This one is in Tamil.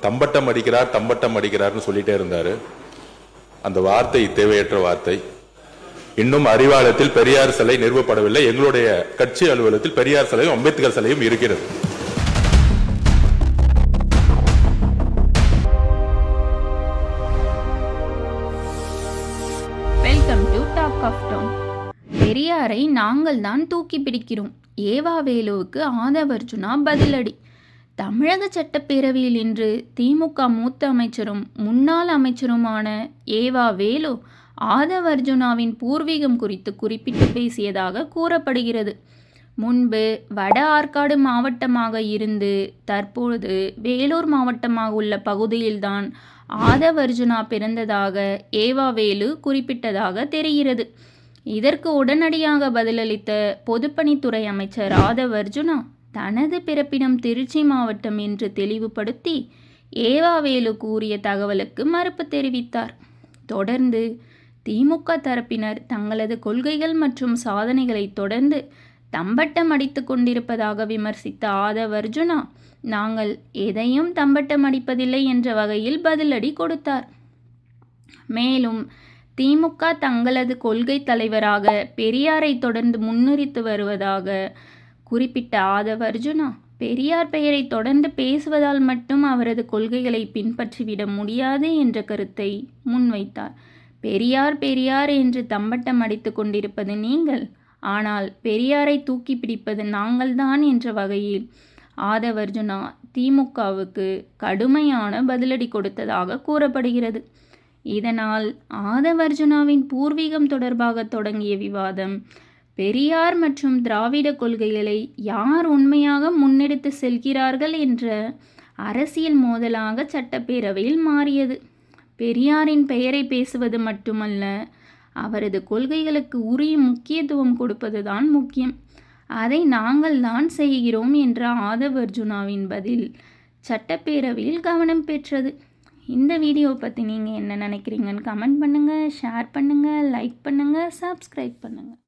தம்பட்டம் அடிக்கிறார் தம்பட்டம் அடிக்கிறார்னு சொல்லிட்டே இருந்தாரு. அந்த வார்த்தை தேவையற்ற வார்த்தை. இன்னும் அறிவாலயத்தில் பெரியார் சிலை நிறுவப்படவில்லை. எங்களுடைய கட்சி அலுவலகத்தில் பெரியார் சிலையும் அம்பேத்கர் சிலையும் இருக்கிறது. Welcome to talk of town. பெரியாரை நாங்கள் தான் தூக்கி பிடிக்கிறோம். ஏவா வேலுவுக்கு ஆதவர்ஜுனா பதிலடி. தமிழக சட்டப்பேரவையில் இன்று திமுக மூத்த அமைச்சரும் முன்னாள் அமைச்சருமான ஏவா வேலு ஆதவர்ஜுனாவின் பூர்வீகம் குறித்து குறிப்பிட்டு பேசியதாக கூறப்படுகிறது. முன்பு வட ஆற்காடு மாவட்டமாக இருந்து தற்பொழுது வேலூர் மாவட்டமாக உள்ள பகுதியில்தான் ஆதவர்ஜுனா பிறந்ததாக ஏவா வேலு குறிப்பிட்டதாக தெரிகிறது. இதற்கு உடனடியாக பதிலளித்த பொதுப்பணித்துறை அமைச்சர் ஆதவர்ஜுனா தனது பிறப்பிடம் திருச்சி மாவட்டம் என்று தெளிவுபடுத்தி ஏவா வேலு கூறிய தகவலுக்கு மறுப்பு தெரிவித்தார். தொடர்ந்து திமுக தரப்பினர் தங்களது கொள்கைகள் மற்றும் சாதனைகளை தொடர்ந்து தம்பட்டம் அடித்து கொண்டிருப்பதாக விமர்சித்த ஆதவர்ஜுனா நாங்கள் எதையும் தம்பட்டம் அடிப்பதில்லை என்ற வகையில் பதிலடி கொடுத்தார். மேலும் திமுக தங்களது கொள்கை தலைவராக பெரியாரை தொடர்ந்து முன்னிறுத்தி வருவதாக குறிப்பிட்ட ஆதவர்ஜுனா பெரியார் பெயரை தொடர்ந்து பேசுவதால் மட்டும் அவரது கொள்கைகளை பின்பற்றிவிட முடியாது என்ற கருத்தை முன்வைத்தார். பெரியார் பெரியார் என்று தம்பட்டம் அடித்து கொண்டிருப்பது நீங்கள், ஆனால் பெரியாரை தூக்கி பிடிப்பது நாங்கள்தான் என்ற வகையில் ஆதவர்ஜுனா திமுகவுக்கு கடுமையான பதிலடி கொடுத்ததாக கூறப்படுகிறது. இதனால் ஆதவர்ஜுனாவின் பூர்வீகம் தொடர்பாக தொடங்கிய விவாதம் பெரியார் மற்றும் திராவிட கொள்கைகளை யார் உண்மையாக முன்னெடுத்து செல்கிறார்கள் என்ற அரசியல் மோதலாக சட்டப்பேரவையில் மாறியது. பெரியாரின் பெயரை பேசுவது மட்டுமல்ல, அவரது கொள்கைகளுக்கு உரிய முக்கியத்துவம் கொடுப்பதுதான் முக்கியம். அதை நாங்கள் தான் செய்கிறோம் என்ற ஆதவர்ஜுனாவின் பதில் சட்டப்பேரவையில் கவனம் பெற்றது. இந்த வீடியோ பற்றி நீங்கள் என்ன நினைக்கிறீங்கன்னு கமெண்ட் பண்ணுங்கள், ஷேர் பண்ணுங்கள், லைக் பண்ணுங்கள், சப்ஸ்கிரைப் பண்ணுங்கள்.